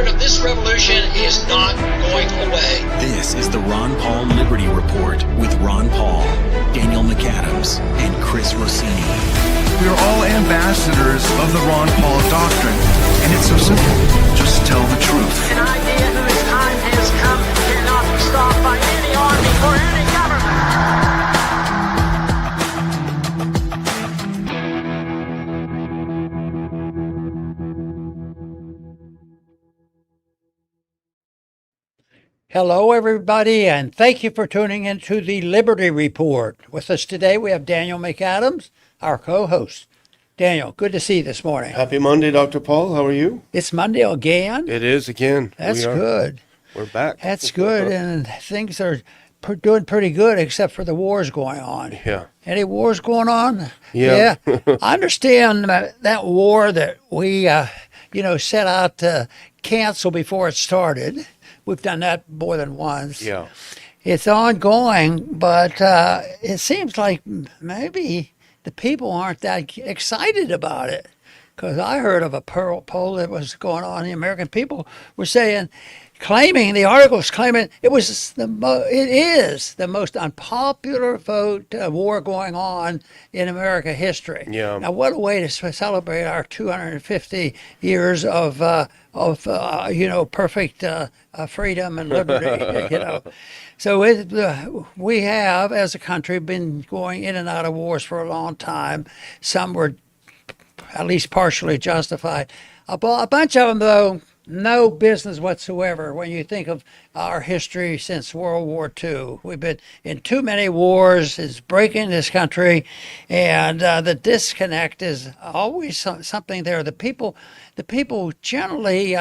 spirit of this revolution is not going away. This is the Ron Paul Liberty Report with Ron Paul, Daniel McAdams, and Chris Rossini. We are all ambassadors of the Ron Paul doctrine, and it's so simple. Just tell the truth. An idea whose time has come cannot be stopped by any army or any government. Hello, everybody, and thank you for tuning into the Liberty Report. With us today, we have Daniel McAdams, our co-host. Daniel, good to see you this morning. Happy Monday, Dr. Paul. How are you? It's Monday again. It is again. That's good. We're back. That's good, and things are doing pretty good, except for the wars going on. Yeah. Any wars going on? Yeah. I understand that war that we, set out to cancel before it started. We've done that more than once. Yeah. It's ongoing, but it seems like maybe the people aren't that excited about it. Because I heard of a poll that was going on. The American people were claiming it is the most unpopular vote war going on in American history. Yeah. Now, what a way to celebrate our 250 years of perfect freedom and liberty. So we have, as a country, been going in and out of wars for a long time. Some were at least partially justified. A bunch of them, though, no business whatsoever when you think of our history since World War II. We've been in too many wars. It's breaking this country, and the disconnect is always something there. The people generally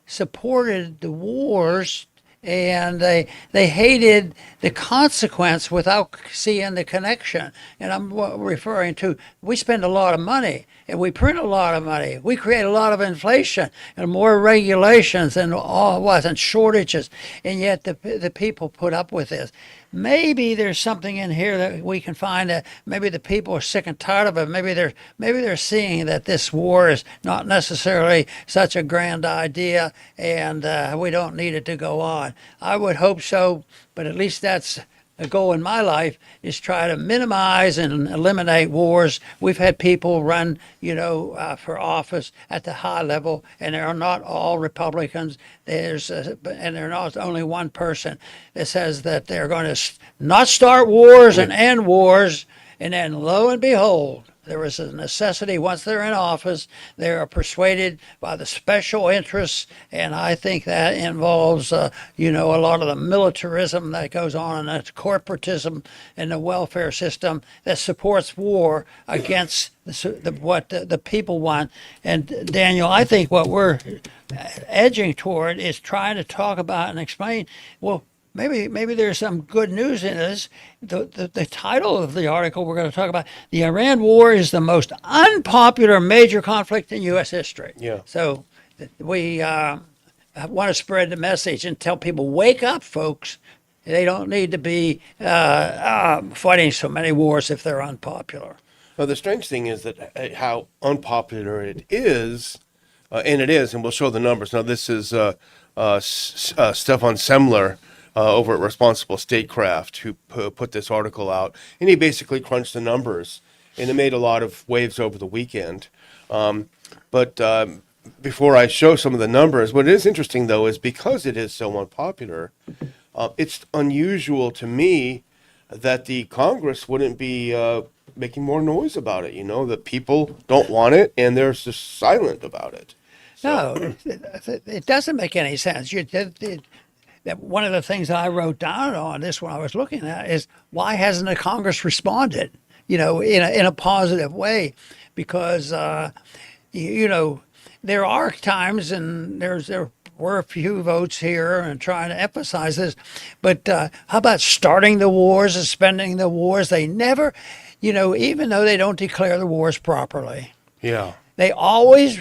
supported the wars, and they hated the consequence without seeing the connection. And I'm referring to, we spend a lot of money and we print a lot of money. We create a lot of inflation and more regulations and and shortages, and yet the people put up with this. Maybe there's something in here that we can find that maybe the people are sick and tired of it. Maybe they're seeing that this war is not necessarily such a grand idea, and we don't need it to go on. I would hope so, but at least that's a goal in my life, is try to minimize and eliminate wars. We've had people run, for office at the high level, and they are not all Republicans. And they're not only one person that says that they're going to not start wars and end wars, and then lo and behold, there is a necessity. Once they're in office, they are persuaded by the special interests, and I think that involves, a lot of the militarism that goes on, and that's corporatism and the welfare system that supports war against what the people want. And Daniel, I think what we're edging toward is trying to talk about and explain, well, Maybe there's some good news in this. The title of the article we're going to talk about, the Iran War is the most unpopular major conflict in U.S. history. Yeah. So we want to spread the message and tell people, wake up, folks. They don't need to be fighting so many wars if they're unpopular. Well, the strange thing is that how unpopular it is, and we'll show the numbers. Now, this is Stefan Semler, over at Responsible Statecraft, who put this article out, and he basically crunched the numbers, and it made a lot of waves over the weekend. But before I show some of the numbers, what is interesting, though, is because it is so unpopular, it's unusual to me that the Congress wouldn't be making more noise about it. The people don't want it, and they're just silent about it. So. No, it doesn't make any sense. One of the things that I wrote down on this when I was looking at is, why hasn't the Congress responded, in a positive way? Because, there are times, and there were a few votes here and trying to emphasize this, but how about starting the wars, suspending the wars? They never, even though they don't declare the wars properly. Yeah. They always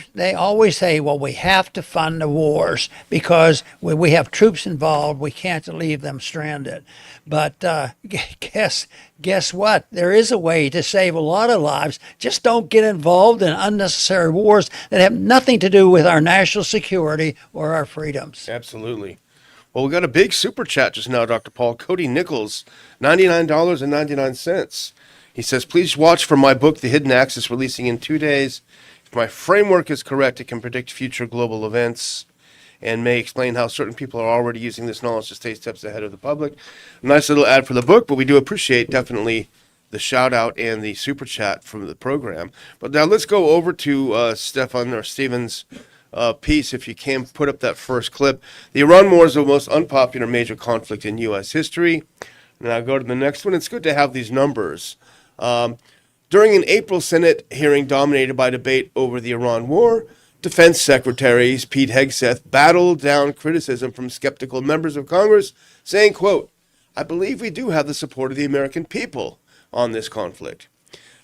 say, well, we have to fund the wars because we have troops involved. We can't leave them stranded. But guess what? There is a way to save a lot of lives. Just don't get involved in unnecessary wars that have nothing to do with our national security or our freedoms. Absolutely. Well, we got a big super chat just now, Dr. Paul. Cody Nichols, $99.99. He says, please watch for my book, The Hidden Axis, releasing in 2 days. If my framework is correct, it can predict future global events and may explain how certain people are already using this knowledge to stay steps ahead of the public. Nice little ad for the book, but we do appreciate definitely the shout out and the super chat from the program. But now let's go over to Stephen's piece. If you can put up that first clip. The Iran War is the most unpopular major conflict in U.S. history. Now go to the next one. It's good to have these numbers. During an April Senate hearing dominated by debate over the Iran war, Defense Secretary Pete Hegseth battled down criticism from skeptical members of Congress, saying, quote, I believe we do have the support of the American people on this conflict.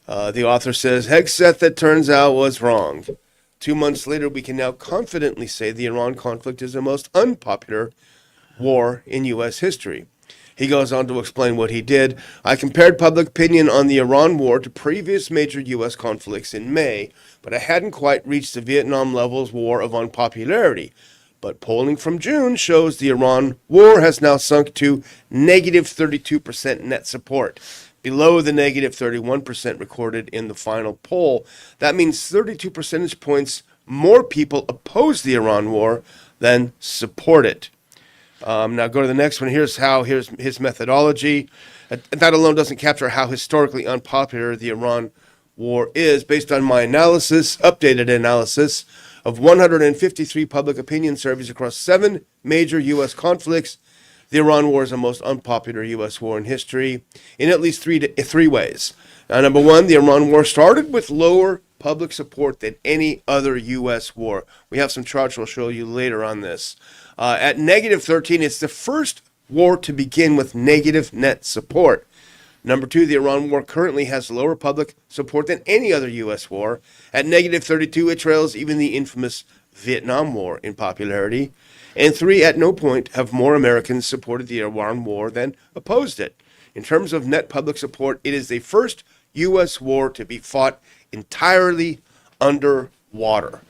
The author says Hegseth, it turns out, was wrong. 2 months later, we can now confidently say the Iran conflict is the most unpopular war in U.S. history. He goes on to explain what he did. I compared public opinion on the Iran war to previous major U.S. conflicts in May, but I hadn't quite reached the Vietnam levels war of unpopularity. But polling from June shows the Iran war has now sunk to negative 32% net support, below the negative 31% recorded in the final poll. That means 32 percentage points more people oppose the Iran war than support it. Now go to the next one. Here's his methodology. That alone doesn't capture how historically unpopular the Iran war is. Based on my analysis, updated analysis of 153 public opinion surveys across 7 major U.S. conflicts, the Iran war is the most unpopular U.S. war in history in at least three ways. Number one, the Iran war started with lower public support than any other U.S. war. We have some charts we'll show you later on this. At negative 13, it's the first war to begin with negative net support. Number two, the Iran war currently has lower public support than any other U.S. war. At negative 32, it trails even the infamous Vietnam War in popularity. And three, at no point have more Americans supported the Iran war than opposed it. In terms of net public support, it is the first U.S. war to be fought entirely underwater.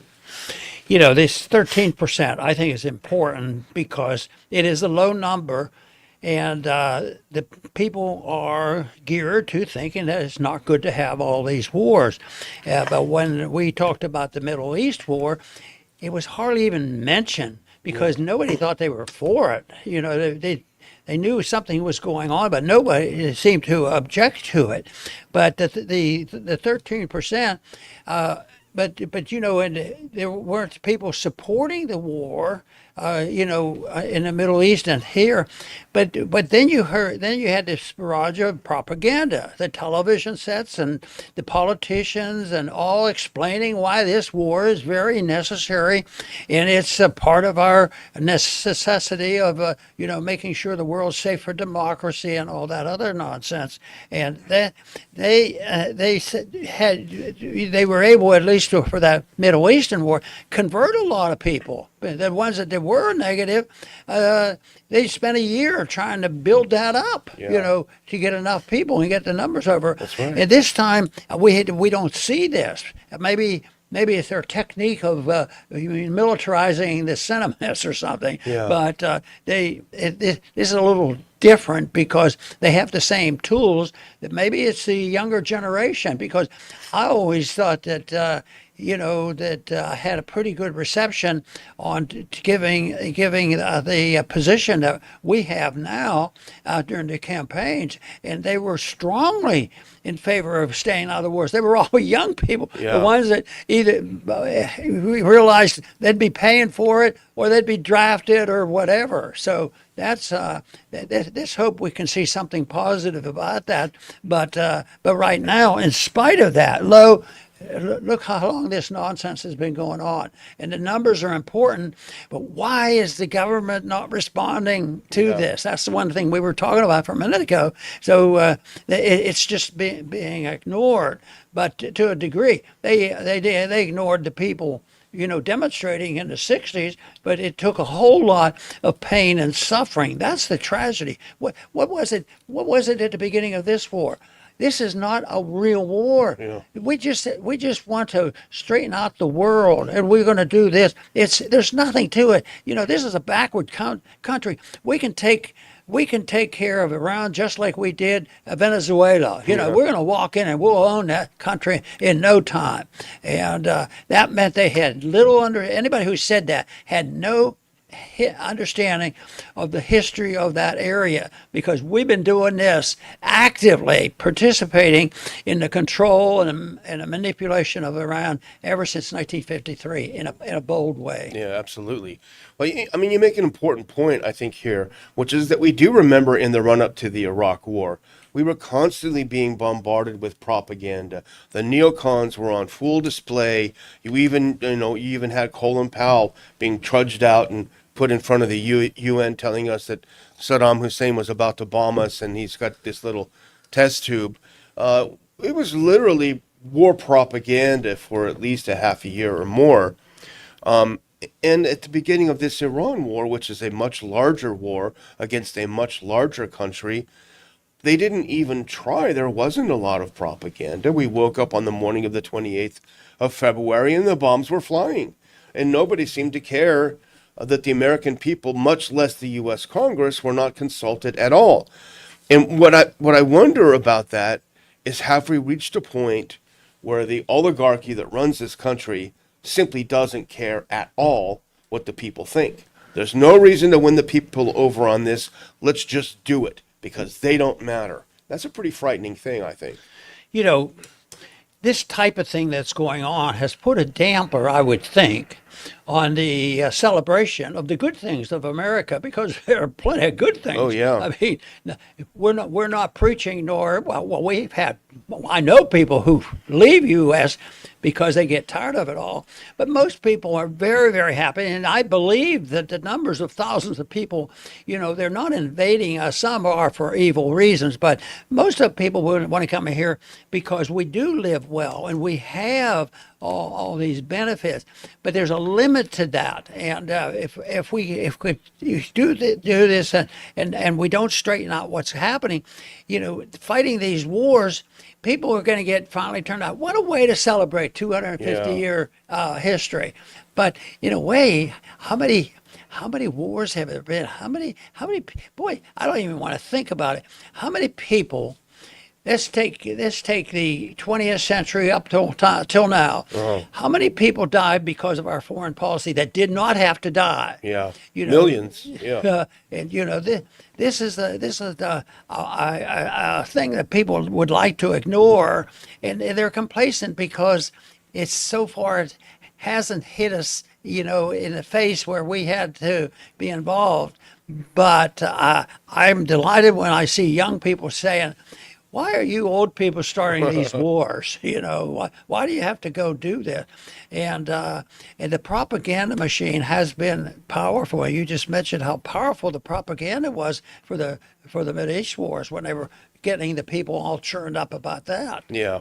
You know, this 13% I think is important because it is a low number, and the people are geared to thinking that it's not good to have all these wars. But when we talked about the Middle East war, it was hardly even mentioned because nobody thought they were for it. You know, they knew something was going on, but nobody seemed to object to it. But the 13%. But you know, and there weren't people supporting the war, in the Middle East and here, but then you had this barrage of propaganda, the television sets and the politicians and all explaining why this war is very necessary, and it's a part of our necessity of making sure the world's safe for democracy and all that other nonsense, and that they were able, at least for that Middle Eastern war, convert a lot of people. The ones that were negative, they spent a year trying to build that up, to get enough people and get the numbers over. That's right. And this time, we don't see this. Maybe it's their technique of militarizing the sentiments or something. Yeah. But this is a little different because they have the same tools. That maybe it's the younger generation, because I always thought that I had a pretty good reception on giving the position that we have now during the campaigns, and they were strongly in favor of staying out of the wars. They were all young people, the ones that either realized they'd be paying for it or they'd be drafted or whatever. So that's this hope we can see something positive about that. But right now, in spite of that low look how long this nonsense has been going on. And the numbers are important, but why is the government not responding to this? That's the one thing we were talking about for a minute ago. So it's just being ignored. But to a degree, they ignored the people, demonstrating in the 60s, but it took a whole lot of pain and suffering. That's the tragedy. What was it? What was it at the beginning of this war? This is not a real war. Yeah. We just want to straighten out the world, and we're going to do this. There's nothing to it. This is a backward country. We can take care of Iran just like we did Venezuela. We're going to walk in and we'll own that country in no time. And that meant they had anybody who said that had no understanding of the history of that area, because we've been doing this, actively participating in the control and the manipulation of Iran ever since 1953 in a bold way. Yeah, absolutely. Well, you make an important point, I think, here, which is that we do remember in the run-up to the Iraq War, we were constantly being bombarded with propaganda. The neocons were on full display. You even had Colin Powell being trudged out and put in front of the UN, telling us that Saddam Hussein was about to bomb us, and he's got this little test tube. It was literally war propaganda for at least a half a year or more. And at the beginning of this Iran war, which is a much larger war against a much larger country, they didn't even try. There wasn't a lot of propaganda. We woke up on the morning of the 28th of February and the bombs were flying. And nobody seemed to care that the American people, much less the U.S. Congress, were not consulted at all. And what I wonder about that is, have we reached a point where the oligarchy that runs this country simply doesn't care at all what the people think? There's no reason to win the people over on this. Let's just do it because they don't matter. That's a pretty frightening thing, I think. This type of thing that's going on has put a damper, I would think, on the celebration of the good things of America, because there are plenty of good things. Oh, yeah. I mean, we're not preaching, I know people who leave U.S. because they get tired of it all, but most people are very, very happy, and I believe that the numbers of thousands of people, they're not invading us. Some are for evil reasons, but most of the people would want to come here because we do live well and we have all these benefits, but there's a limit to that. And if we do this and we don't straighten out what's happening, fighting these wars, people are going to get finally turned out. What a way to celebrate 250-year history! But in a way, how many wars have there been? How many? Boy, I don't even want to think about it. How many people? Let's take the 20th century up till now. Uh-huh. How many people died because of our foreign policy that did not have to die? Yeah, millions. Yeah, and this is a thing that people would like to ignore, and they're complacent because it's so far it hasn't hit us, in the face where we had to be involved. But I'm delighted when I see young people saying, why are you old people starting these wars? Why do you have to go do this? And the propaganda machine has been powerful. You just mentioned how powerful the propaganda was for the Mideast wars when they were getting the people all churned up about that. Yeah.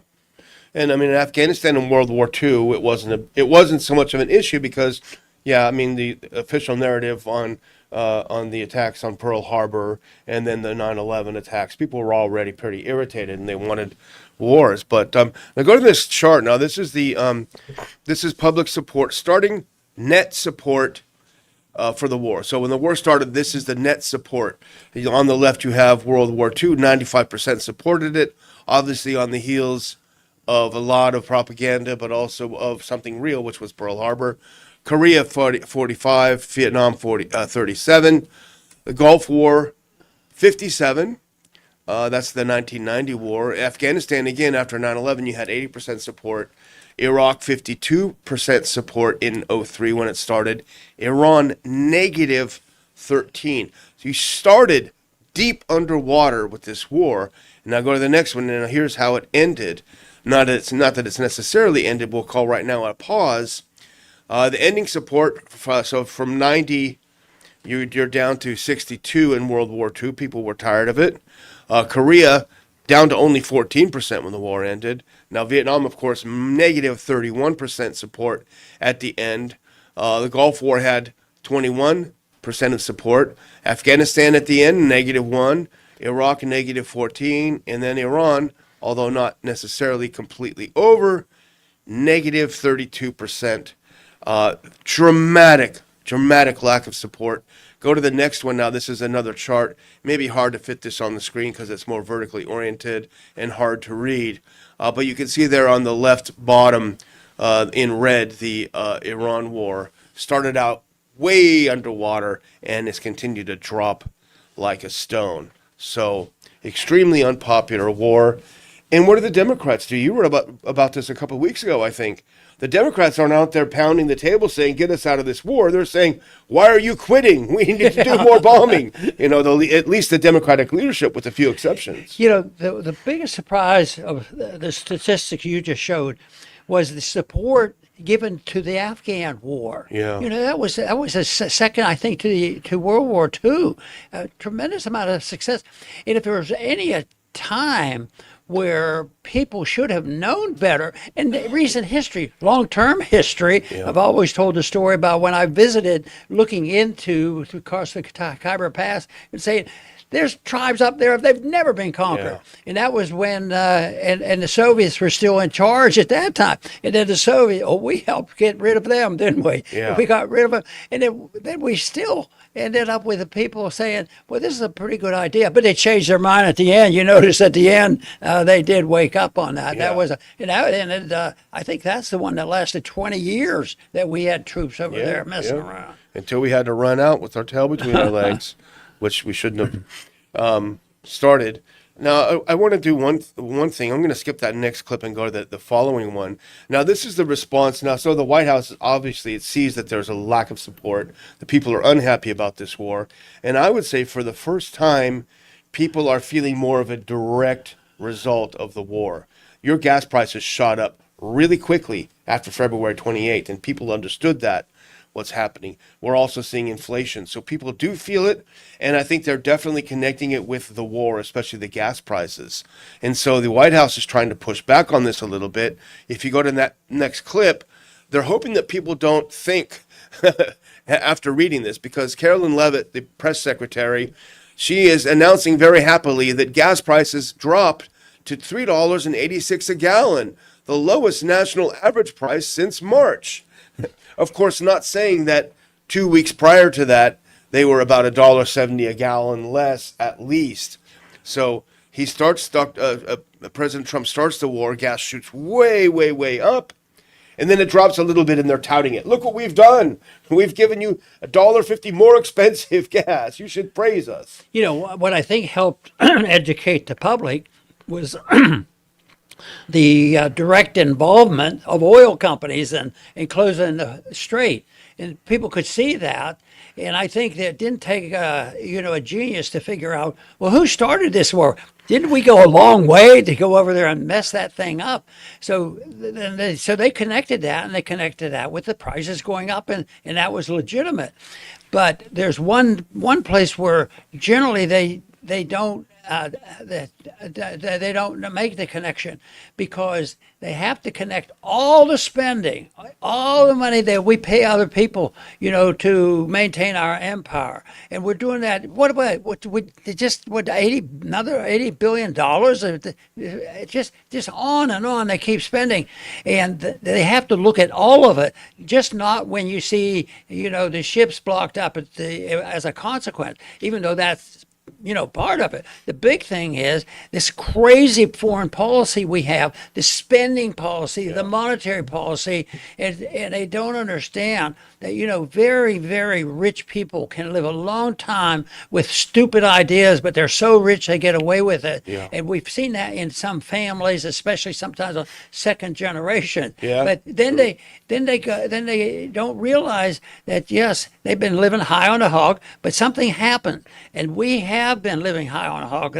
And I mean, in Afghanistan in World War II, it wasn't so much of an issue because, the official narrative on the attacks on Pearl Harbor and then the 9/11 attacks, people were already pretty irritated and they wanted wars. But now go to this chart. Now this is this is public support, starting net support for the war. So when the war started, this is the net support. On the left, you have World War II. 95% supported it. Obviously, on the heels of a lot of propaganda, but also of something real, which was Pearl Harbor. Korea 45, Vietnam 37, the Gulf War 57. That's the 1990 war. Afghanistan, again, after 9/11, you had 80% support. Iraq 52% support in 03 when it started. Iran negative 13. So you started deep underwater with this war. And now go to the next one, and here's how it ended. not that it's necessarily ended. We'll call right now a pause. The ending support, so from 90, you're down to 62 in World War II. People were tired of it. Korea, down to only 14% when the war ended. Now, Vietnam, of course, negative 31% support at the end. The Gulf War had 21% of support. Afghanistan at the end, -1. Iraq, -14. And then Iran, although not necessarily completely over, negative 32%. Dramatic lack of support. Go to the next one now. This is another chart. Maybe hard to fit this on the screen because it's more vertically oriented and hard to read. But you can see there on the left bottom in red, the Iran war started out way underwater and has continued to drop like a stone. So extremely unpopular war. And what do the Democrats do? You wrote about this a couple of weeks ago, I think. The Democrats aren't out there pounding the table saying, get us out of this war. They're saying, why are you quitting? We need to do more bombing. At least the Democratic leadership, with a few exceptions. The biggest surprise of the statistics you just showed was the support given to the Afghan war. Yeah. That was a second, I think, to World War II. A tremendous amount of success. And if there was any time where people should have known better. In recent history, long-term history, Yeah. I've always told the story about when I visited looking into across the Khyber Pass and saying, there's tribes up there, they've never been conquered. Yeah. And that was when, and the Soviets were still in charge at that time. And then the Soviets, we helped get rid of them, didn't we? Yeah. We got rid of them. And then we still ended up with the people saying, well, this is a pretty good idea. But they changed their mind at the end. You notice at the end, they did wake up on that. Yeah. That was, I think that's the one that lasted 20 years that we had troops over there messing around. Until we had to run out with our tail between our legs, which we shouldn't have started. Now, I want to do one thing. I'm going to skip that next clip and go to the following one. Now, this is the response. Now, so the White House, obviously, it sees that there's a lack of support. The people are unhappy about this war. And I would say for the first time, people are feeling more of a direct result of the war. Your gas prices shot up really quickly after February 28th, and people understood that. What's happening. We're also seeing inflation. So people do feel it, and I think they're definitely connecting it with the war, especially the gas prices. And so the White House is trying to push back on this a little bit. If you go to that next clip, they're hoping that people don't think after reading this, because Carolyn Levitt, the press secretary, she is announcing very happily that gas prices dropped to $3.86 a gallon, the lowest national average price since March. Of course, not saying that 2 weeks prior to that, they were about $1.70 a gallon less, at least. So President Trump starts the war, gas shoots way, way, way up, and then it drops a little bit, and they're touting it. Look what we've done. We've given you $1.50 more expensive gas. You should praise us. What I think helped educate the public was the direct involvement of oil companies and closing the strait. And people could see that. And I think that it didn't take a genius to figure out, well, who started this war? Didn't we go a long way to go over there and mess that thing up? So they connected that, and they connected that with the prices going up, and that was legitimate. But there's one place where generally they don't they don't make the connection, because they have to connect all the spending, all the money that we pay other people, to maintain our empire, and we're doing that. What about another $80 billion? Just on and on they keep spending, and they have to look at all of it, just not when you see the ships blocked up as a consequence, even though that's part of it. The big thing is this crazy foreign policy we have, the spending policy, the monetary policy, and they don't understand that, very, very rich people can live a long time with stupid ideas, but they're so rich they get away with it. Yeah. And we've seen that in some families, especially sometimes a second generation. Yeah. But then they don't realize that, yes, they've been living high on the hog, but something happened, and we have have been living high on hog.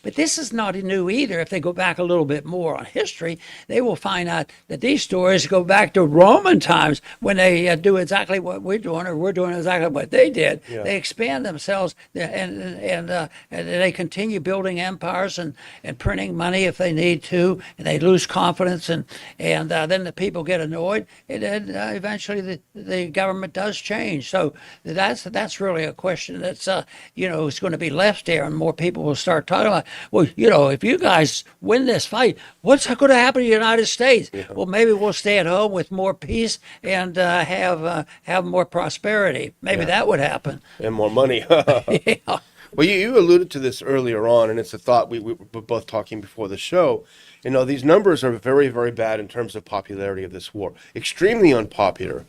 But this is not new either. If they go back a little bit more on history, they will find out that these stories go back to Roman times when they do exactly what we're doing, or we're doing exactly what they did. Yeah. They expand themselves, and they continue building empires and printing money if they need to, and they lose confidence, and then the people get annoyed, and then eventually the government does change. So that's really a question that's it's going to be left there, and more people will start talking about, well, if you guys win this fight, what's going to happen to the United States? Yeah. Well, maybe we'll stay at home with more peace and have more prosperity. Maybe that would happen. And more money. Yeah. Well, you alluded to this earlier on, and it's a thought we were both talking before the show. These numbers are very, very bad in terms of popularity of this war. Extremely unpopular.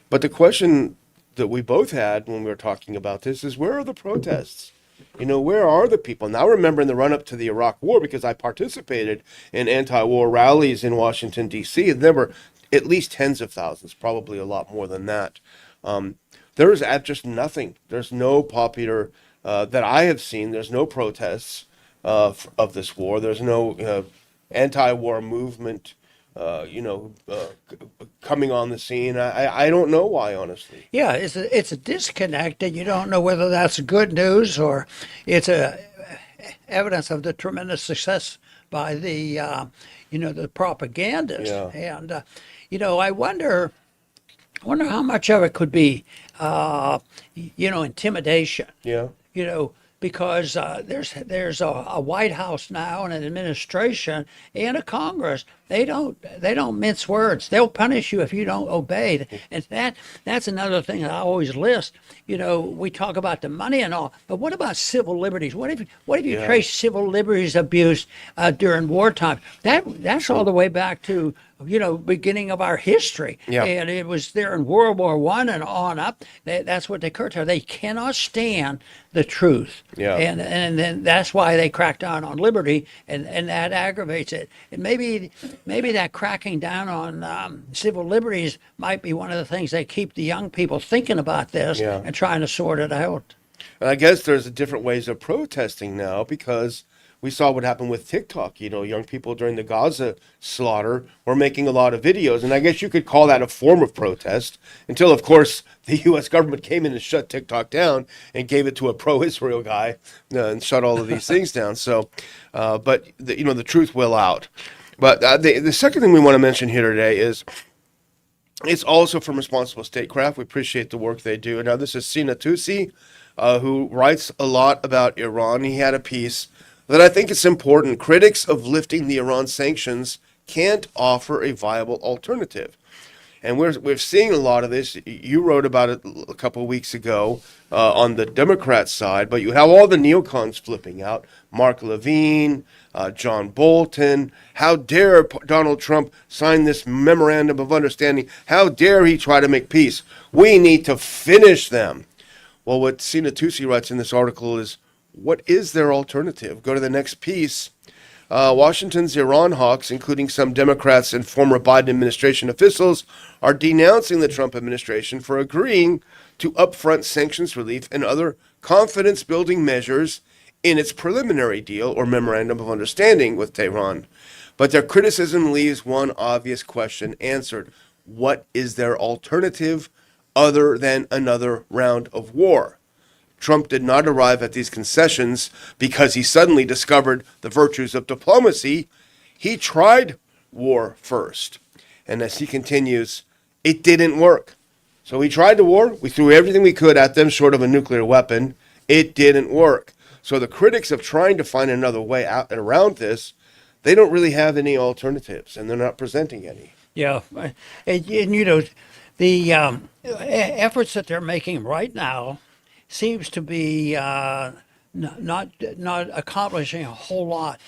But the question that we both had when we were talking about this is, where are the protests? Where are the people? Now, remember in the run-up to the Iraq War, because I participated in anti-war rallies in Washington, D.C., there were at least tens of thousands, probably a lot more than that. There is just nothing. There's no popular, that I have seen, there's no protests of this war. There's no anti-war movement coming on the scene. I don't know why, honestly. Yeah, it's a disconnect, and you don't know whether that's good news or it's evidence of the tremendous success by the the propagandists. Yeah. And I wonder how much of it could be intimidation. Yeah. Because there's a White House now and an administration and a Congress. They don't mince words. They'll punish you if you don't obey. And that's another thing that I always list. We talk about the money and all, but what about civil liberties? What if you trace civil liberties abuse during wartime? That's all the way back to beginning of our history. Yeah. And it was there in World War I and on up. That's what they curtail. They cannot stand the truth. Yeah. And then that's why they crack down on liberty, and that aggravates it. And maybe that cracking down on civil liberties might be one of the things that keep the young people thinking about this and trying to sort it out. And I guess there's different ways of protesting now, because we saw what happened with TikTok. Young people during the Gaza slaughter were making a lot of videos, and I guess you could call that a form of protest, until, of course, the U.S. government came in and shut TikTok down and gave it to a pro-Israel guy and shut all of these things down. So, but the truth will out. But the second thing we want to mention here today is, it's also from Responsible Statecraft. We appreciate the work they do. Now, this is Sina Tusi, who writes a lot about Iran. He had a piece that I think is important. Critics of lifting the Iran sanctions can't offer a viable alternative. And we're seeing a lot of this. You wrote about it a couple of weeks ago on the Democrat side, but you have all the neocons flipping out. Mark Levine, John Bolton. How dare Donald Trump sign this memorandum of understanding? How dare he try to make peace? We need to finish them. Well, what Sina Tusi writes in this article is, what is their alternative? Go to the next piece. Washington's Iran hawks, including some Democrats and former Biden administration officials, are denouncing the Trump administration for agreeing to upfront sanctions relief and other confidence-building measures in its preliminary deal or memorandum of understanding with Tehran. But their criticism leaves one obvious question answered. What is their alternative other than another round of war? Trump did not arrive at these concessions because he suddenly discovered the virtues of diplomacy. He tried war first. And as he continues, it didn't work. So he tried the war. We threw everything we could at them short of a nuclear weapon. It didn't work. So the critics of trying to find another way out and around this, they don't really have any alternatives, and they're not presenting any. Yeah. And the efforts that they're making right now seems to be not accomplishing a whole lot.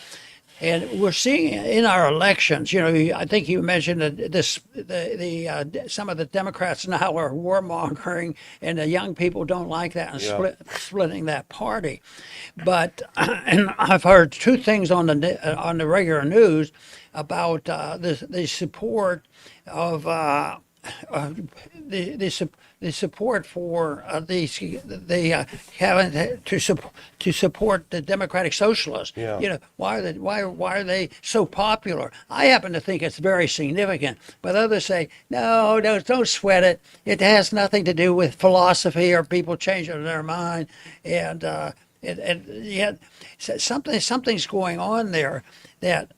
And we're seeing in our elections, I think you mentioned that some of the Democrats now are warmongering, and the young people don't like that and splitting that party. But and I've heard two things on the regular news about the support of the support for having to support the democratic socialists. Yeah. You know, why are they so popular? I happen to think it's very significant, but others say no, don't sweat it. It has nothing to do with philosophy or people changing their mind, and yet something's going on there that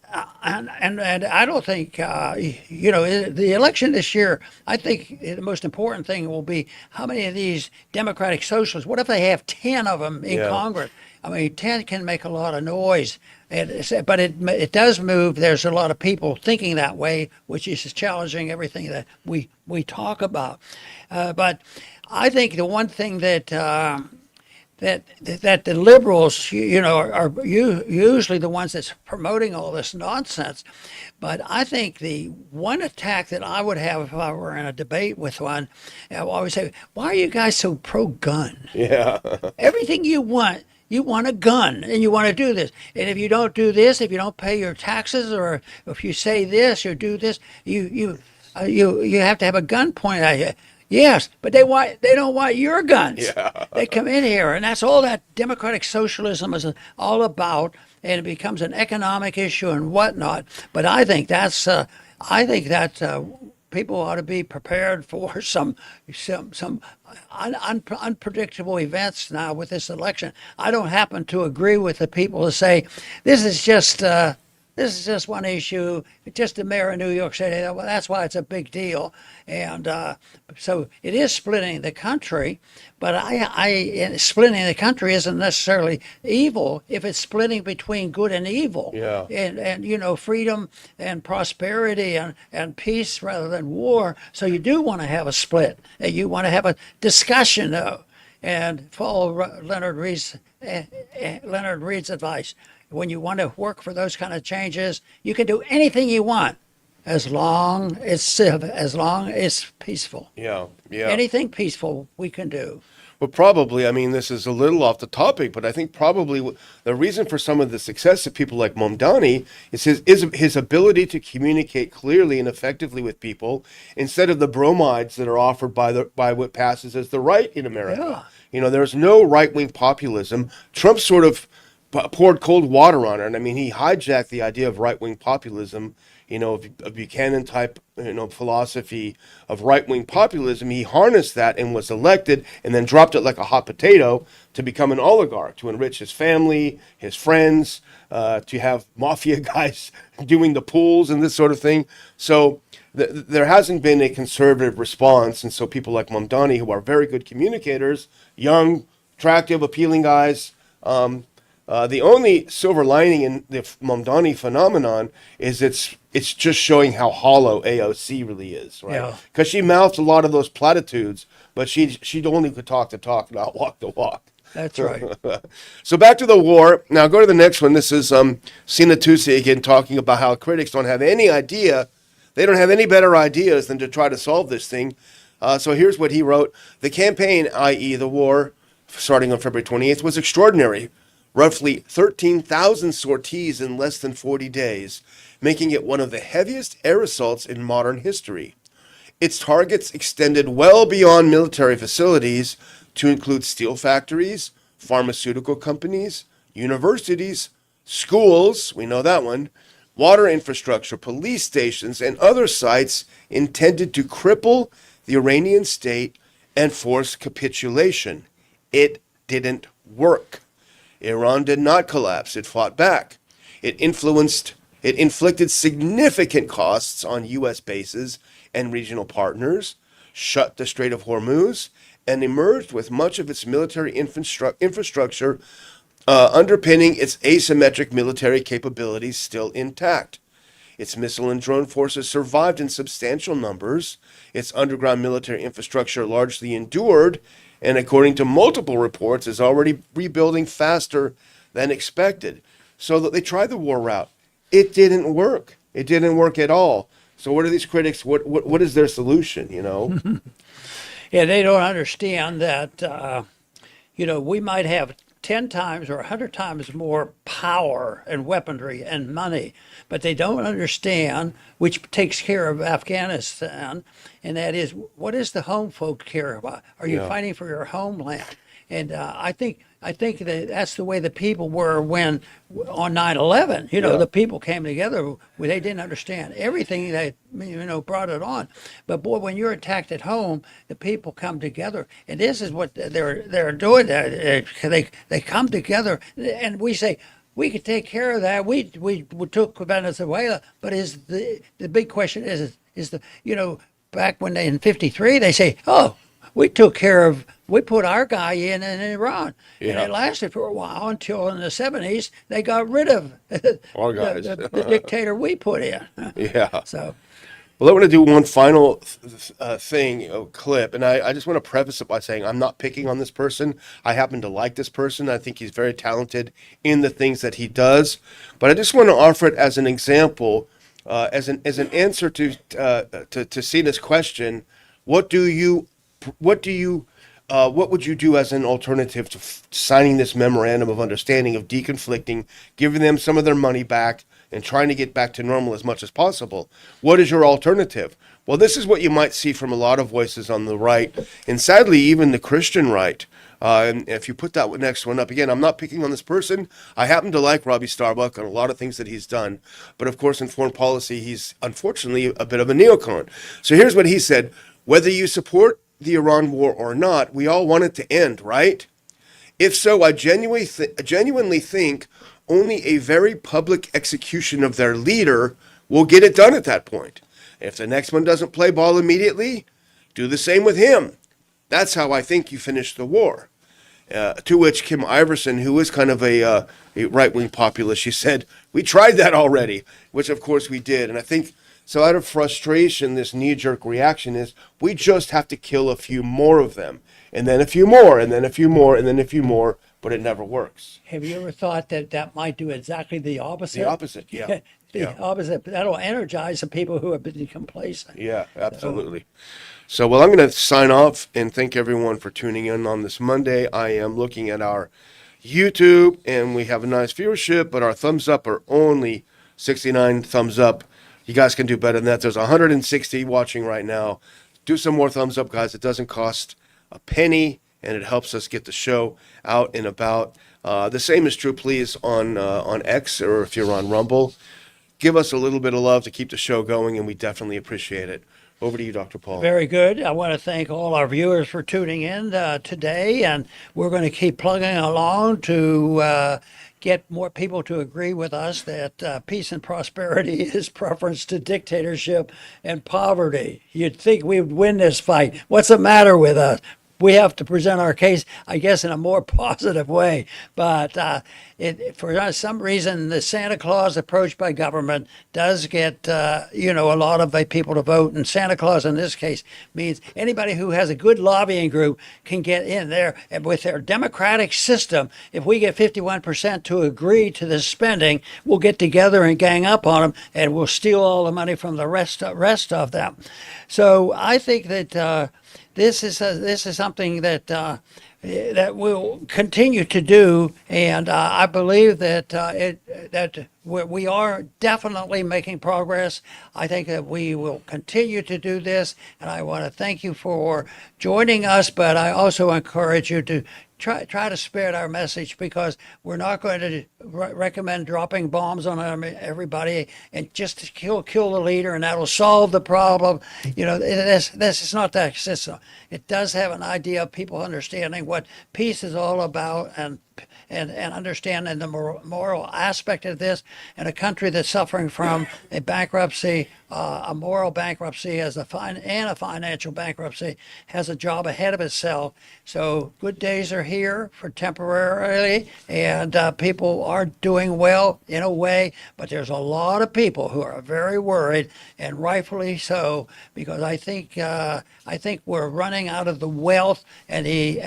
and I don't think the election this year. I think the most important thing will be how many of these democratic socialists. What if they have 10 of them in Yeah. Congress? I mean, 10 can make a lot of noise, but it does move. There's a lot of people thinking that way, which is challenging everything that we talk about. But I think the one thing that that the liberals, are usually the ones that's promoting all this nonsense. But I think the one attack that I would have if I were in a debate with one, I would always say, why are you guys so pro-gun? Yeah. Everything you want a gun, and you want to do this. And if you don't do this, if you don't pay your taxes, or if you say this or do this, you have to have a gun pointed at you. Yes, but they don't want your guns. Yeah. They come in here, and that's all that democratic socialism is all about, and it becomes an economic issue and whatnot. But I think that people ought to be prepared for some unpredictable events now with this election. I don't happen to agree with the people who say this is just one issue. Just the mayor of New York City. Well, that's why it's a big deal, and so it is splitting the country. But splitting the country isn't necessarily evil if it's splitting between good and evil. Yeah. And freedom and prosperity and peace rather than war. So you do want to have a split. You want to have a discussion though, and follow Leonard Reed's advice. When you want to work for those kind of changes, you can do anything you want as long as peaceful. Yeah. Yeah. Anything peaceful we can do. Well, probably, I mean, this is a little off the topic, but I think probably the reason for some of the success of people like Mamdani is his ability to communicate clearly and effectively with people instead of the bromides that are offered by what passes as the right in America. Yeah. There's no right-wing populism. Trump sort of poured cold water on it. And I mean, he hijacked the idea of right-wing populism, a Buchanan type, philosophy of right-wing populism. He harnessed that and was elected and then dropped it like a hot potato to become an oligarch, to enrich his family, his friends, to have mafia guys doing the pools and this sort of thing. So there hasn't been a conservative response. And so people like Mamdani, who are very good communicators, young, attractive, appealing guys, the only silver lining in the Mamdani phenomenon is it's just showing how hollow AOC really is, right? Yeah. Because she mouthed a lot of those platitudes, but she only could talk the talk, not walk the walk. That's right. So back to the war. Now go to the next one. This is Sina Tusi again talking about how critics don't have any idea. They don't have any better ideas than to try to solve this thing. So here's what he wrote. The campaign, i.e. the war, starting on February 28th, was extraordinary. Roughly 13,000 sorties in less than 40 days, making it one of the heaviest air assaults in modern history. Its targets extended well beyond military facilities to include steel factories, pharmaceutical companies, universities, schools, we know that one, water infrastructure, police stations, and other sites intended to cripple the Iranian state and force capitulation. It didn't work. Iran did not collapse. It fought back. It inflicted significant costs on U.S. bases and regional partners, shut the Strait of Hormuz, and emerged with much of its military infrastructure underpinning its asymmetric military capabilities still intact. Its missile and drone forces survived in substantial numbers. Its underground military infrastructure largely endured, and according to multiple reports, is already rebuilding faster than expected. So that they tried the war route. It didn't work. It didn't work at all. So what are these critics, what is their solution, Yeah, they don't understand that, we might have 10 times or 100 times more power and weaponry and money, but they don't understand, which takes care of Afghanistan, and that is, what is the home folk care about? Are you fighting for your homeland? And I think that that's the way the people were when on 9/11. The people came together. They didn't understand everything that brought it on. But boy, when you're attacked at home, the people come together, and this is what they're doing. They come together, and we say, we could take care of that. We took Venezuela, but is the big question is back when in '53 they say, oh, we put our guy in Iran. And it lasted for a while until in the 70s they got rid of Our guys. the dictator we put in. Yeah. So Well, I want to do one final clip, and I just want to preface it by saying I'm not picking on this person. I happen to like this person. I think he's very talented in the things that he does, but I just want to offer it as an example, as an answer to Cena's question. What would you do as an alternative to signing this memorandum of understanding of deconflicting, giving them some of their money back, and trying to get back to normal as much as possible? What is your alternative? Well, this is what you might see from a lot of voices on the right, and sadly, even the Christian right. And if you put that next one up, again, I'm not picking on this person. I happen to like Robbie Starbuck on a lot of things that he's done. But of course, in foreign policy, he's unfortunately a bit of a neocon. So here's what he said. Whether you support the Iran war or not, we all want it to end, right? If so, I genuinely think only a very public execution of their leader will get it done at that point. If the next one doesn't play ball immediately, do the same with him. That's how I think you finish the war. To which Kim Iverson, who is kind of a right-wing populist, she said, we tried that already, which of course we did. And I think, so out of frustration, this knee-jerk reaction is, we just have to kill a few more of them, and then a few more, and then a few more, and then a few more, but it never works. have you ever thought that might do exactly the opposite? The opposite, yeah. Opposite. That'll energize the people who have been complacent. Yeah, absolutely. So, well, I'm going to sign off and thank everyone for tuning in on this Monday. I am looking at our YouTube, and we have a nice viewership, but our thumbs up are only 69 thumbs up. You guys can do better than that. There's 160 watching right now. Do some more thumbs up, guys. It doesn't cost a penny, and it helps us get the show out and about. The same is true, please, on X, or if you're on Rumble. Give us a little bit of love to keep the show going, and we definitely appreciate it. Over to you, Dr. Paul. Very good. I want to thank all our viewers for tuning in today, and we're going to keep plugging along to get more people to agree with us that peace and prosperity is preference to dictatorship and poverty. You'd think we would win this fight. What's the matter with us? We have to present our case, I guess, in a more positive way. But for some reason, the Santa Claus approach by government does get, a lot of people to vote. And Santa Claus, in this case, means anybody who has a good lobbying group can get in there. And with their democratic system, if we get 51% to agree to the spending, we'll get together and gang up on them, and we'll steal all the money from the rest of them. So I think that this is something that we'll continue to do, and I believe that we are definitely making progress. I think that we will continue to do this, and I want to thank you for joining us. But I also encourage you to try to spread our message, because we're not going to recommend dropping bombs on everybody and just to kill the leader, and that'll solve the problem. This is not that system. It does have an idea of people understanding what peace is all about, and understanding the moral aspect of this. And a country that's suffering from a bankruptcy, a moral bankruptcy, and a financial bankruptcy, has a job ahead of itself. So good days are here for temporarily, and people are doing well in a way, but there's a lot of people who are very worried, and rightfully so, because I think we're running out of the wealth and the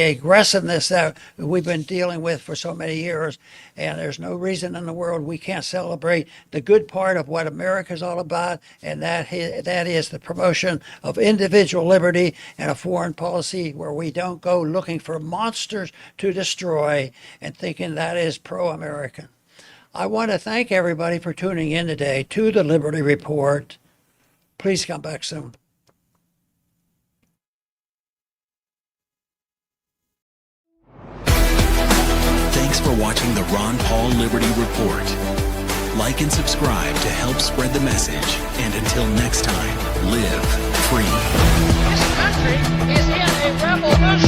aggressiveness that we we've been dealing with for so many years. And there's no reason in the world we can't celebrate the good part of what America's all about, and that is the promotion of individual liberty and a foreign policy where we don't go looking for monsters to destroy and thinking that is pro-American. I want to thank everybody for tuning in today to the Liberty Report. Please come back soon. Thanks for watching the Ron Paul Liberty Report. Like and subscribe to help spread the message. And until next time, live free. This country is in a revolution.